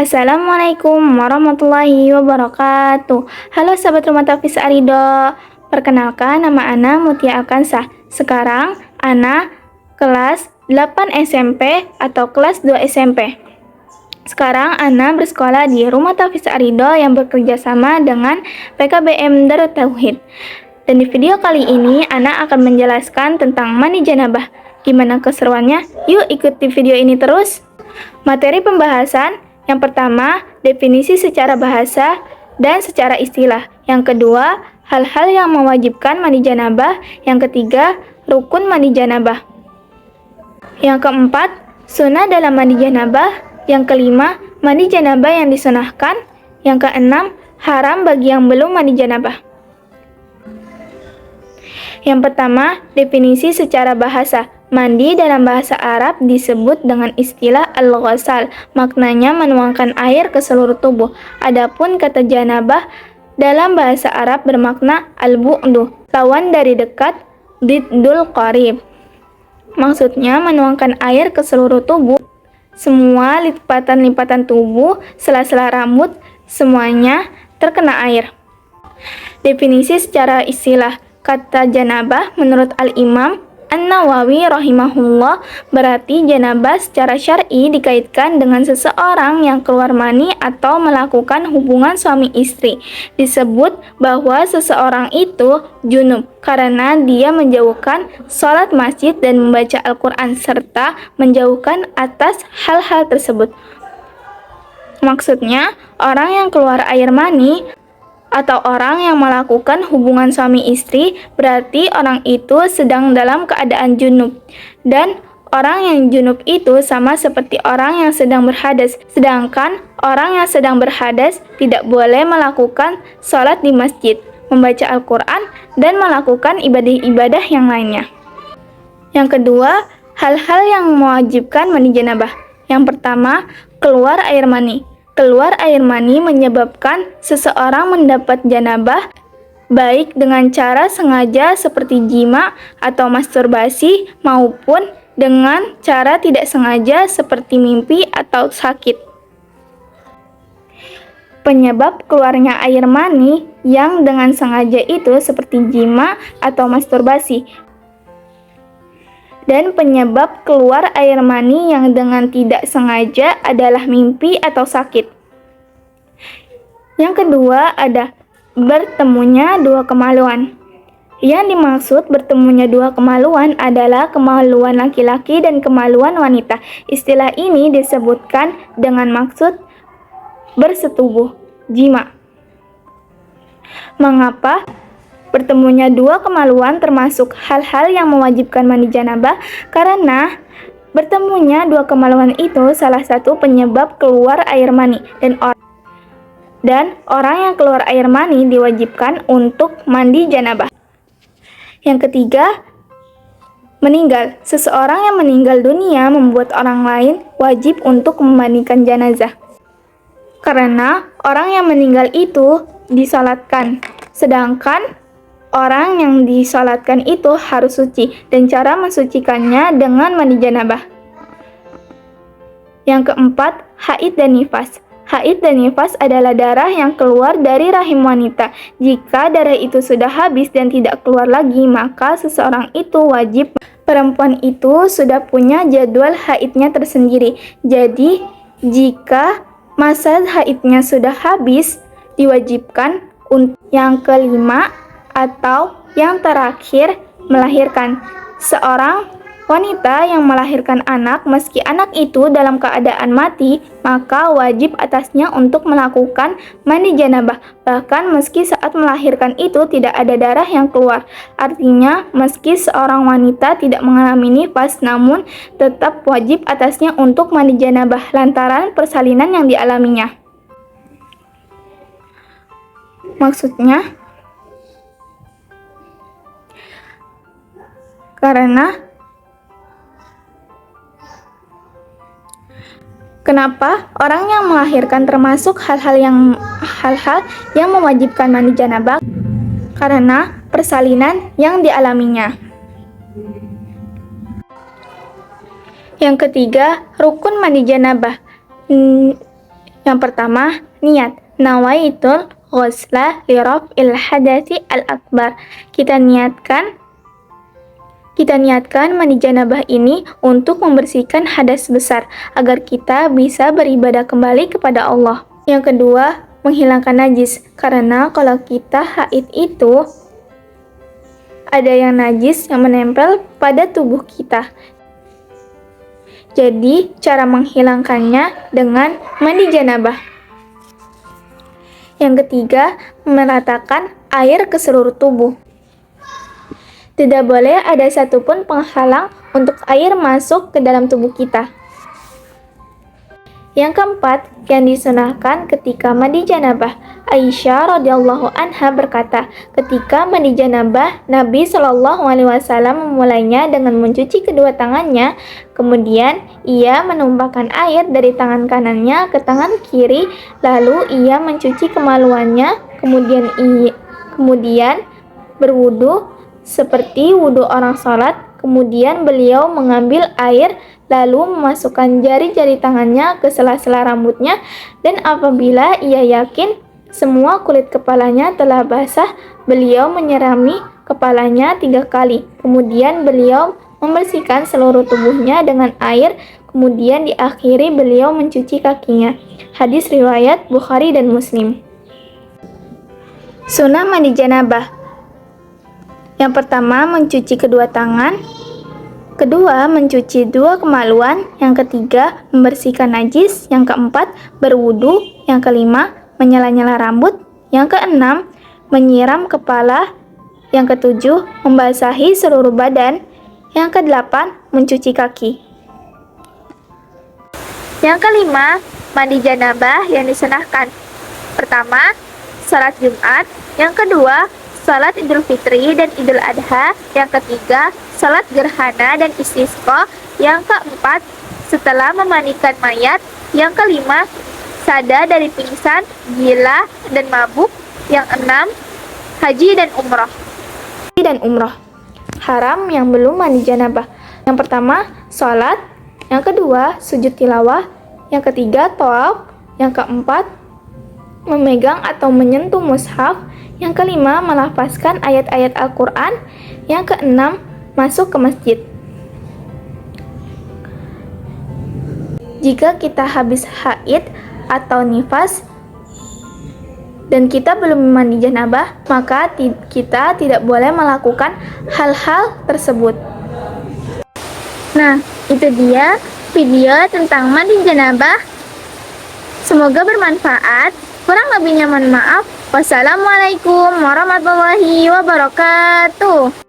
Assalamualaikum warahmatullahi wabarakatuh. Halo sahabat Rumah Tafis Arido. Perkenalkan, nama Ana Mutia Alkansah. Sekarang Ana kelas 8 SMP atau kelas 2 SMP. Sekarang Ana bersekolah di Rumah Tafis Arido yang bekerja sama dengan PKBM Darut Tauhid. Dan di video kali ini Ana akan menjelaskan tentang mandi janabah. Gimana keseruannya? Yuk ikuti video ini terus. Materi pembahasan yang pertama, definisi secara bahasa dan secara istilah. Yang kedua, hal-hal yang mewajibkan mandi janabah. Yang ketiga, rukun mandi janabah. Yang keempat, sunnah dalam mandi janabah. Yang kelima, mandi janabah yang disunahkan. Yang keenam, haram bagi yang belum mandi janabah. Yang pertama, definisi secara bahasa. Mandi dalam bahasa Arab disebut dengan istilah al-ghasal, maknanya menuangkan air ke seluruh tubuh. Adapun kata janabah dalam bahasa Arab bermakna al-bu'du, lawan dari dekat, diddul qarib. Maksudnya menuangkan air ke seluruh tubuh, semua lipatan-lipatan tubuh, sela-sela rambut, semuanya terkena air. Definisi secara istilah, kata janabah menurut Al-Imam An-Nawawi rahimahullah berarti janabah secara syar'i dikaitkan dengan seseorang yang keluar mani atau melakukan hubungan suami istri. Disebut bahwa seseorang itu junub karena dia menjauhkan sholat masjid dan membaca Al-Quran serta menjauhkan atas hal-hal tersebut. Maksudnya, orang yang keluar air mani atau orang yang melakukan hubungan suami istri berarti orang itu sedang dalam keadaan junub, dan orang yang junub itu sama seperti orang yang sedang berhadas, sedangkan orang yang sedang berhadas tidak boleh melakukan sholat di masjid, membaca Al-Quran, dan melakukan ibadah-ibadah yang lainnya. Yang kedua, hal-hal yang mewajibkan mandi janabah. Yang pertama, keluar air mani. Keluar air mani menyebabkan seseorang mendapat janabah baik dengan cara sengaja seperti jima atau masturbasi maupun dengan cara tidak sengaja seperti mimpi atau sakit. Penyebab keluarnya air mani yang dengan sengaja itu seperti jima atau masturbasi. Dan penyebab keluar air mani yang dengan tidak sengaja adalah mimpi atau sakit. Yang kedua ada bertemunya dua kemaluan. Yang dimaksud bertemunya dua kemaluan adalah kemaluan laki-laki dan kemaluan wanita. Istilah ini disebutkan dengan maksud bersetubuh, jima. Mengapa bertemunya dua kemaluan termasuk hal-hal yang mewajibkan mandi janabah? Karena bertemunya dua kemaluan itu salah satu penyebab keluar air mani, dan orang yang keluar air mani diwajibkan untuk mandi janabah. Yang ketiga, meninggal. Seseorang yang meninggal dunia membuat orang lain wajib untuk memandikan jenazah. Karena orang yang meninggal itu disalatkan, sedangkan orang yang disalatkan itu harus suci, dan cara mensucikannya dengan mandi janabah. Yang keempat, haid dan nifas. Haid dan nifas adalah darah yang keluar dari rahim wanita. Jika darah itu sudah habis dan tidak keluar lagi, maka seseorang itu wajib. Perempuan itu sudah punya jadwal haidnya tersendiri. Jadi, jika masa haidnya sudah habis, diwajibkan untuk yang kelima atau yang terakhir melahirkan. Seorang wanita yang melahirkan anak, meski anak itu dalam keadaan mati, maka wajib atasnya untuk melakukan mandi janabah. Bahkan meski saat melahirkan itu tidak ada darah yang keluar. Artinya, meski seorang wanita tidak mengalami nifas, namun tetap wajib atasnya untuk mandi janabah lantaran persalinan yang dialaminya. Maksudnya, kenapa orang yang melahirkan termasuk hal-hal yang mewajibkan mandi janabah? Karena persalinan yang dialaminya. Yang ketiga, rukun mandi janabah. Yang pertama, niat. Nawaitul ghusla li raf'il hadathi al-akbar. Kita niatkan mandi janabah ini untuk membersihkan hadas besar agar kita bisa beribadah kembali kepada Allah. Yang kedua, menghilangkan najis. Karena kalau kita haid itu ada yang najis yang menempel pada tubuh kita. Jadi, cara menghilangkannya dengan mandi janabah. Yang ketiga, meratakan air ke seluruh tubuh. Tidak boleh ada satupun penghalang untuk air masuk ke dalam tubuh kita. Yang keempat, yang disunahkan ketika mandi janabah. Aisyah radhiyallahu anha berkata, ketika mandi janabah, Nabi Shallallahu alaihi wasallam memulainya dengan mencuci kedua tangannya, kemudian ia menumpahkan air dari tangan kanannya ke tangan kiri, lalu ia mencuci kemaluannya, kemudian berwudu seperti wudu orang salat. Kemudian beliau mengambil air lalu memasukkan jari-jari tangannya ke sela-sela rambutnya, dan apabila ia yakin semua kulit kepalanya telah basah, beliau menyirami kepalanya 3 kali. Kemudian beliau membersihkan seluruh tubuhnya dengan air, kemudian diakhiri beliau mencuci kakinya. Hadis riwayat Bukhari dan Muslim. Sunnah mandi janabah. Yang pertama, mencuci kedua tangan. Kedua, mencuci 2 kemaluan. Yang ketiga, membersihkan najis. Yang keempat, berwudu. Yang kelima, menyela-nyela rambut. Yang keenam, menyiram kepala. Yang ketujuh, membasahi seluruh badan. Yang kedelapan, mencuci kaki. Yang kelima, mandi janabah yang disunahkan. Pertama, salat Jumat. Yang kedua, salat Idul Fitri dan Idul Adha. Yang ketiga, salat gerhana dan istisqa. Yang keempat, setelah memandikan mayat. Yang kelima, sada dari pingsan, gila, dan mabuk. Yang enam, haji dan umroh. Haram yang belum mandi janabah. Yang pertama, salat. Yang kedua, sujud tilawah. Yang ketiga, tawaf. Yang keempat, memegang atau menyentuh mushaf. Yang kelima, melafazkan ayat-ayat Al-Quran. Yang keenam, masuk ke masjid. Jika kita habis haid atau nifas dan kita belum mandi janabah, maka kita tidak boleh melakukan hal-hal tersebut. Nah, itu dia video tentang mandi janabah. Semoga bermanfaat. Kurang lebihnya mohon maaf. Wassalamualaikum warahmatullahi wabarakatuh.